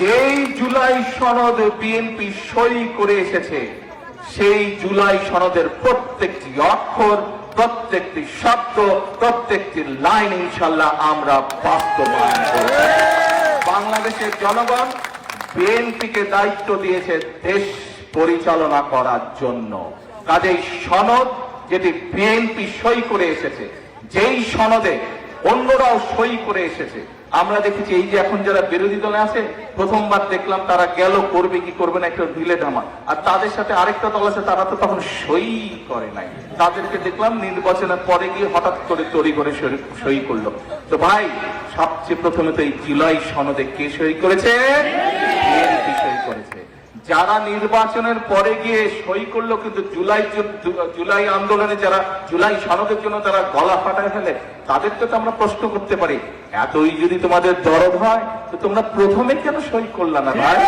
যেই জুলাই সনদ বিএনপি সই করে এসেছে, সেই জুলাই সনদের প্রত্যেকটি অক্ষর, প্রত্যেকটি শব্দ, প্রত্যেকটি লাইন ইনশাল্লাহ আমরা বাস্তবায়ন করব। বাংলাদেশের জনগণ বিএনপিকে দায়িত্ব দিয়েছে দেশ পরিচালনা করার জন্য। কাজেই সনদ যেটি বিএনপি সই করে এসেছে, যেই সনদে অন্যরাও সই করে এসেছে, আমরা দেখেছি এই যে এখন যারা বিরোধী দলে আছে, প্রথমবার দেখলাম তারা গেল করবে কি করবে না একটা ঢিলে ঢামা, আর তাদের সাথে আরেকটা দল আছে তারা তো তখন সই করে নাই, তাদেরকে দেখলাম নির্বাচনের পরে গিয়ে হঠাৎ করে তড়ি করে সই করলো। তো ভাই, সবচেয়ে প্রথমে তো এই জুলাই সনদে কে সই করেছে? বিএনপি সই করেছে। যারা নির্বাচনের পরে গিয়ে সই করলো কিন্তু জুলাই আন্দোলনে যারা জুলাই সনদের জন্য তারা গলা ফাটায় ফেলে, তাদেরকে তো আমরা প্রশ্ন করতে পারি, এতই যদি তোমাদের দরদ হয় তো তোমরা প্রথমে কেন সই করলা না ভাই?